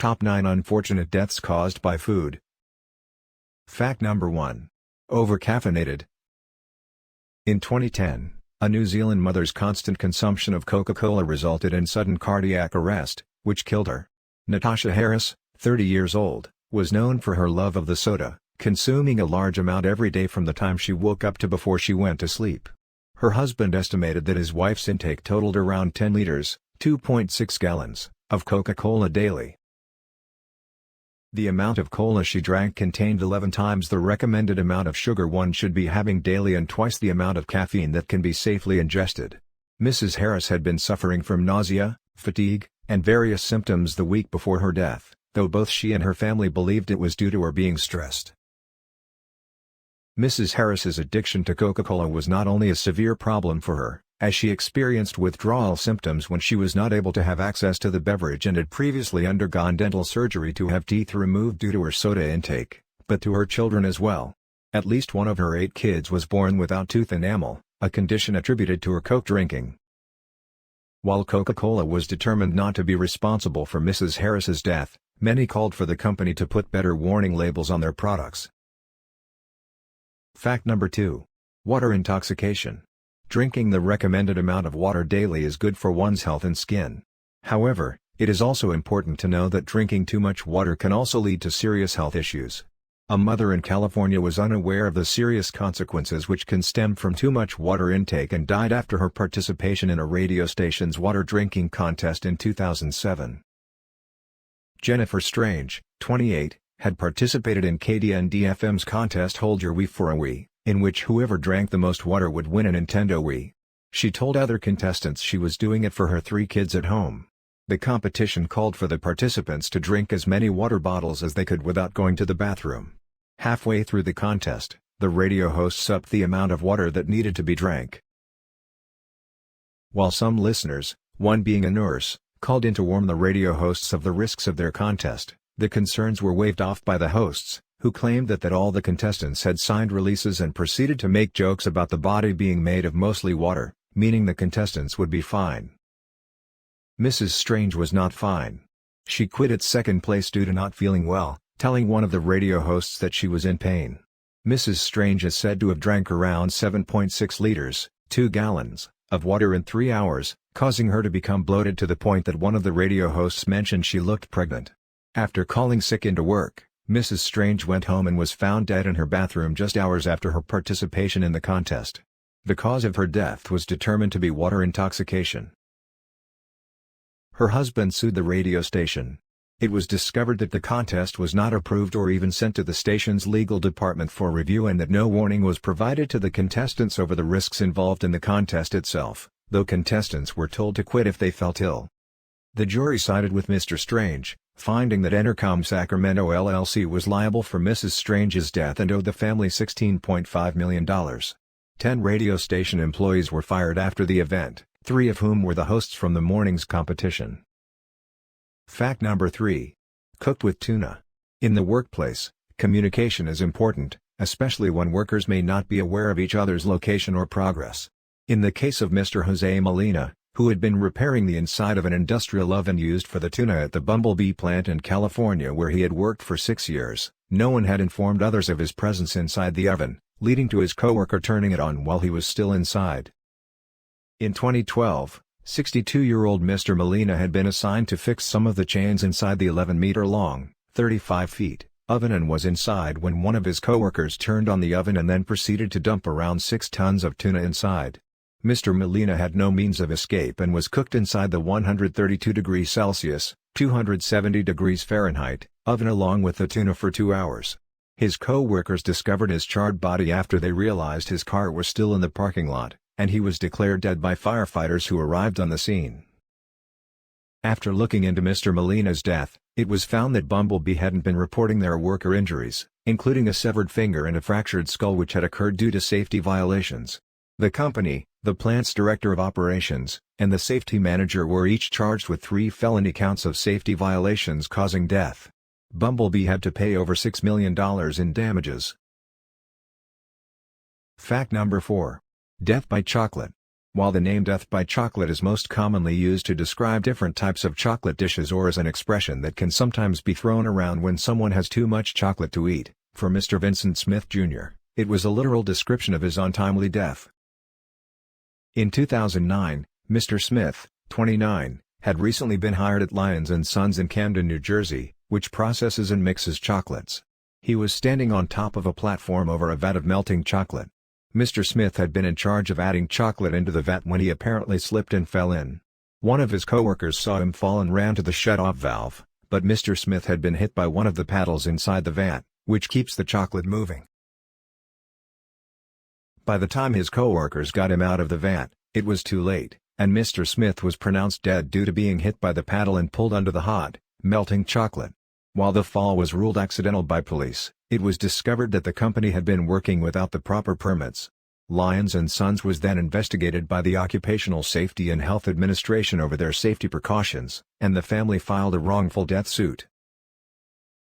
Top 9 Unfortunate Deaths Caused by Food. Fact number 1. Overcaffeinated. In 2010, a New Zealand mother's constant consumption of Coca-Cola resulted in sudden cardiac arrest, which killed her. Natasha Harris, 30 years old, was known for her love of the soda, consuming a large amount every day from the time she woke up to before she went to sleep. Her husband estimated that his wife's intake totaled around 10 liters, 2.6 gallons, of Coca-Cola daily. The amount of cola she drank contained 11 times the recommended amount of sugar one should be having daily and twice the amount of caffeine that can be safely ingested. Mrs. Harris had been suffering from nausea, fatigue, and various symptoms the week before her death, though both she and her family believed it was due to her being stressed. Mrs. Harris's addiction to Coca-Cola was not only a severe problem for her, as she experienced withdrawal symptoms when she was not able to have access to the beverage and had previously undergone dental surgery to have teeth removed due to her soda intake, but to her children as well. At least one of her 8 kids was born without tooth enamel, a condition attributed to her Coke drinking. While Coca-Cola was determined not to be responsible for Mrs. Harris's death, many called for the company to put better warning labels on their products. Fact number 2. Water intoxication. Drinking the recommended amount of water daily is good for one's health and skin. However, it is also important to know that drinking too much water can also lead to serious health issues. A mother in California was unaware of the serious consequences which can stem from too much water intake and died after her participation in a radio station's water drinking contest in 2007. Jennifer Strange, 28, had participated in KDND-FM's contest Hold Your Wii for a Wii, in which whoever drank the most water would win a Nintendo Wii. She told other contestants she was doing it for her 3 kids at home. The competition called for the participants to drink as many water bottles as they could without going to the bathroom. Halfway through the contest, the radio hosts upped the amount of water that needed to be drank. While some listeners, one being a nurse, called in to warn the radio hosts of the risks of their contest, the concerns were waved off by the hosts, who claimed that all the contestants had signed releases and proceeded to make jokes about the body being made of mostly water, meaning the contestants would be fine. Mrs. Strange was not fine. She quit at second place due to not feeling well, telling one of the radio hosts that she was in pain. Mrs. Strange is said to have drank around 7.6 liters, 2 gallons, of water in 3 hours, causing her to become bloated to the point that one of the radio hosts mentioned she looked pregnant. After calling sick into work, Mrs. Strange went home and was found dead in her bathroom just hours after her participation in the contest. The cause of her death was determined to be water intoxication. Her husband sued the radio station. It was discovered that the contest was not approved or even sent to the station's legal department for review and that no warning was provided to the contestants over the risks involved in the contest itself, though contestants were told to quit if they felt ill. The jury sided with Mr. Strange, finding that Entercom Sacramento LLC was liable for Mrs. Strange's death and owed the family $16.5 million. 10 radio station employees were fired after the event, 3 of whom were the hosts from the morning's competition. Fact number 3. Cooked with tuna. In the workplace, communication is important, especially when workers may not be aware of each other's location or progress. In the case of Mr. Jose Molina, who had been repairing the inside of an industrial oven used for the tuna at the Bumblebee plant in California where he had worked for 6 years, no one had informed others of his presence inside the oven, leading to his coworker turning it on while he was still inside. In 2012, 62-year-old Mr. Molina had been assigned to fix some of the chains inside the 11-meter-long, 35 feet, oven and was inside when one of his coworkers turned on the oven and then proceeded to dump around 6 tons of tuna inside. Mr. Molina had no means of escape and was cooked inside the 132 degrees Celsius, 270 degrees Fahrenheit, oven along with the tuna for 2 hours. His co-workers discovered his charred body after they realized his car was still in the parking lot, and he was declared dead by firefighters who arrived on the scene. After looking into Mr. Molina's death, it was found that Bumblebee hadn't been reporting their worker injuries, including a severed finger and a fractured skull which had occurred due to safety violations. The company, the plant's director of operations, and the safety manager were each charged with 3 felony counts of safety violations causing death. Bumblebee had to pay over $6 million in damages. Fact number 4. Death by chocolate. While the name death by chocolate is most commonly used to describe different types of chocolate dishes or as an expression that can sometimes be thrown around when someone has too much chocolate to eat, for Mr. Vincent Smith Jr., it was a literal description of his untimely death. In 2009, Mr. Smith, 29, had recently been hired at Lyons & Sons in Camden, New Jersey, which processes and mixes chocolates. He was standing on top of a platform over a vat of melting chocolate. Mr. Smith had been in charge of adding chocolate into the vat when he apparently slipped and fell in. One of his coworkers saw him fall and ran to the shut-off valve, but Mr. Smith had been hit by one of the paddles inside the vat, which keeps the chocolate moving. By the time his coworkers got him out of the vat, it was too late, and Mr. Smith was pronounced dead due to being hit by the paddle and pulled under the hot, melting chocolate. While the fall was ruled accidental by police, it was discovered that the company had been working without the proper permits. Lyons & Sons was then investigated by the Occupational Safety and Health Administration over their safety precautions, and the family filed a wrongful death suit.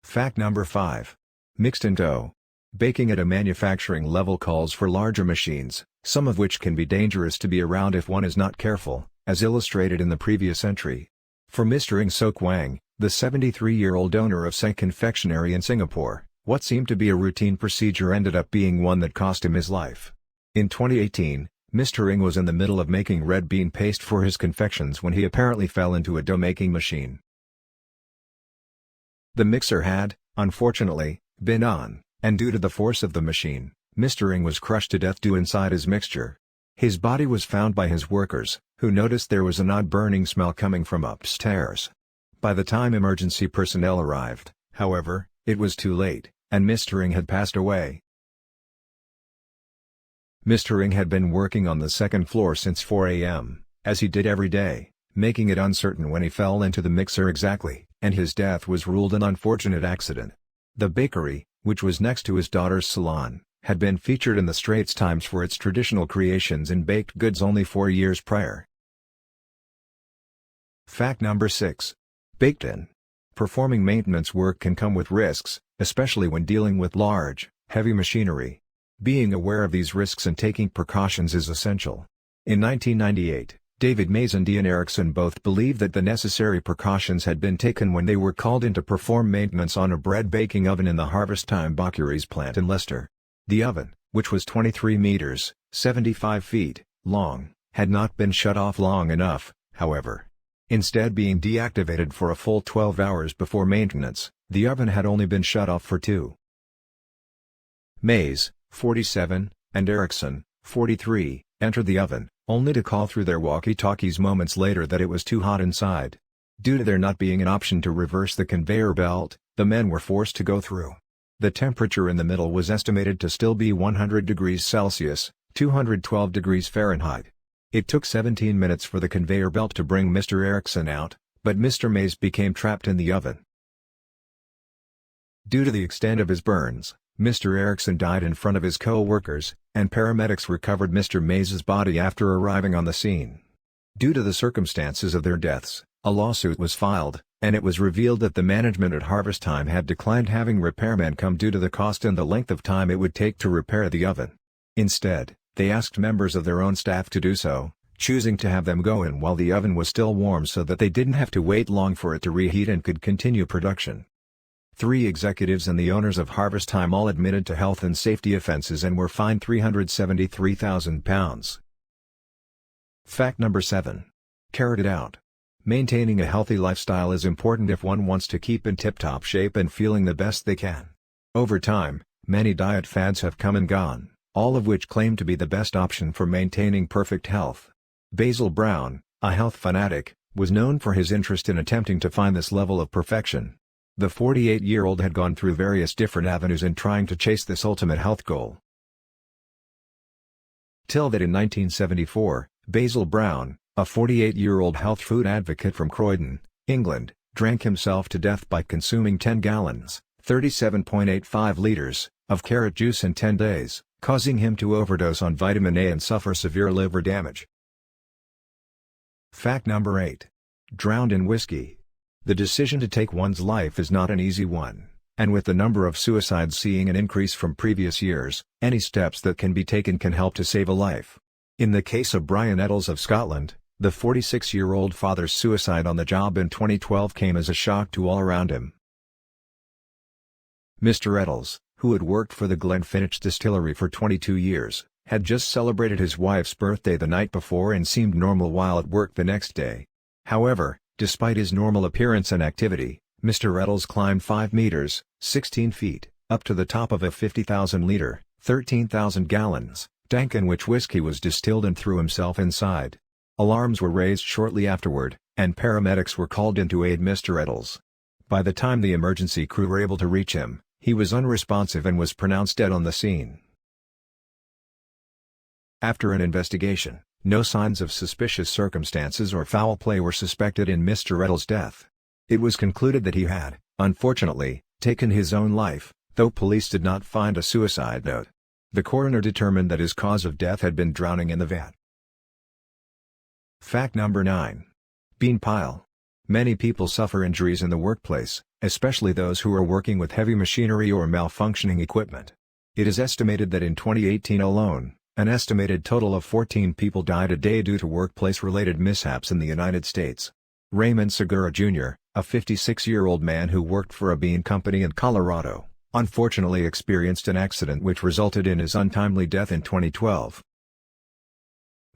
Fact number 5. Mixed in dough. Baking at a manufacturing level calls for larger machines, some of which can be dangerous to be around if one is not careful, as illustrated in the previous entry. For Mr. Ng Sok Wang, the 73-year-old owner of Seng Confectionery in Singapore, what seemed to be a routine procedure ended up being one that cost him his life. In 2018, Mr. Ng was in the middle of making red bean paste for his confections when he apparently fell into a dough-making machine. The mixer had, unfortunately, been on, and due to the force of the machine, Mr. Ng was crushed to death inside his mixture. His body was found by his workers, who noticed there was an odd burning smell coming from upstairs. By the time emergency personnel arrived, however, it was too late, and Mr. Ng had passed away. Mr. Ng had been working on the second floor since 4 a.m., as he did every day, making it uncertain when he fell into the mixer exactly, and his death was ruled an unfortunate accident. The bakery, which was next to his daughter's salon, had been featured in the Straits Times for its traditional creations in baked goods only 4 years prior. Fact number 6. Baked in. Performing maintenance work can come with risks, especially when dealing with large, heavy machinery. Being aware of these risks and taking precautions is essential. In 1998, David Mays and Ian Erickson both believed that the necessary precautions had been taken when they were called in to perform maintenance on a bread baking oven in the Harvest Time Bakeries plant in Leicester. The oven, which was 23 meters, 75 feet, long, had not been shut off long enough, however. Instead being deactivated for a full 12 hours before maintenance, the oven had only been shut off for 2. Mays, 47, and Erickson, 43, entered the oven, only to call through their walkie-talkies moments later that it was too hot inside. Due to there not being an option to reverse the conveyor belt, the men were forced to go through. The temperature in the middle was estimated to still be 100 degrees Celsius, 212 degrees Fahrenheit. It took 17 minutes for the conveyor belt to bring Mr. Erickson out, but Mr. Mays became trapped in the oven. Due to the extent of his burns, Mr. Erickson died in front of his co-workers, and paramedics recovered Mr. Mays's body after arriving on the scene. Due to the circumstances of their deaths, a lawsuit was filed, and it was revealed that the management at Harvest Time had declined having repairmen come due to the cost and the length of time it would take to repair the oven. Instead, they asked members of their own staff to do so, choosing to have them go in while the oven was still warm so that they didn't have to wait long for it to reheat and could continue production. 3 executives and the owners of Harvest Time all admitted to health and safety offenses and were fined £373,000. Fact number 7. Carrot it out. Maintaining a healthy lifestyle is important if one wants to keep in tip-top shape and feeling the best they can. Over time, many diet fads have come and gone, all of which claim to be the best option for maintaining perfect health. Basil Brown, a health fanatic, was known for his interest in attempting to find this level of perfection. The 48-year-old had gone through various different avenues in trying to chase this ultimate health goal. Till that in 1974, Basil Brown, a 48-year-old health food advocate from Croydon, England, drank himself to death by consuming 10 gallons, 37.85 liters, of carrot juice in 10 days, causing him to overdose on vitamin A and suffer severe liver damage. Fact number 8. Drowned in whiskey. The decision to take one's life is not an easy one, and with the number of suicides seeing an increase from previous years, any steps that can be taken can help to save a life. In the case of Brian Eddles of Scotland, the 46-year-old father's suicide on the job in 2012 came as a shock to all around him. Mr. Eddles, who had worked for the Glenfiddich distillery for 22 years, had just celebrated his wife's birthday the night before and seemed normal while at work the next day. However, despite his normal appearance and activity, Mr. Eddles climbed 5 meters, 16 feet, up to the top of a 50,000-liter, 13,000 gallons, tank in which whiskey was distilled and threw himself inside. Alarms were raised shortly afterward, and paramedics were called in to aid Mr. Eddles. By the time the emergency crew were able to reach him, he was unresponsive and was pronounced dead on the scene. After an investigation, no signs of suspicious circumstances or foul play were suspected in Mr. Eddles' death. It was concluded that he had, unfortunately, taken his own life, though police did not find a suicide note. The coroner determined that his cause of death had been drowning in the vat. Fact number 9. Bean pile. Many people suffer injuries in the workplace, especially those who are working with heavy machinery or malfunctioning equipment. It is estimated that in 2018 alone, an estimated total of 14 people died a day due to workplace-related mishaps in the United States. Raymond Segura Jr., a 56-year-old man who worked for a bean company in Colorado, unfortunately experienced an accident which resulted in his untimely death in 2012.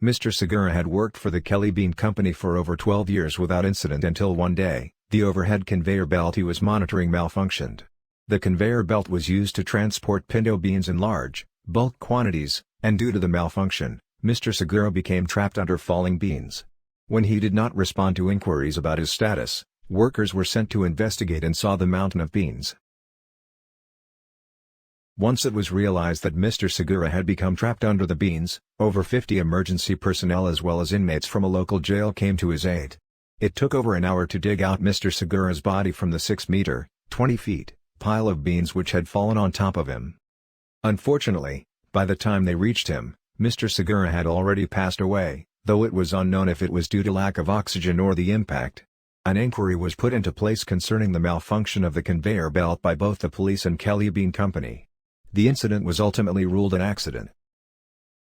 Mr. Segura had worked for the Kelly Bean Company for over 12 years without incident until one day, the overhead conveyor belt he was monitoring malfunctioned. The conveyor belt was used to transport pinto beans in large, bulk quantities, and due to the malfunction, Mr. Segura became trapped under falling beans. When he did not respond to inquiries about his status, workers were sent to investigate and saw the mountain of beans. Once it was realized that Mr. Segura had become trapped under the beans, over 50 emergency personnel as well as inmates from a local jail came to his aid. It took over an hour to dig out Mr. Segura's body from the 6-meter, 20 feet, pile of beans which had fallen on top of him. Unfortunately, by the time they reached him, Mr. Segura had already passed away, though it was unknown if it was due to lack of oxygen or the impact. An inquiry was put into place concerning the malfunction of the conveyor belt by both the police and Kelly Bean Company. The incident was ultimately ruled an accident.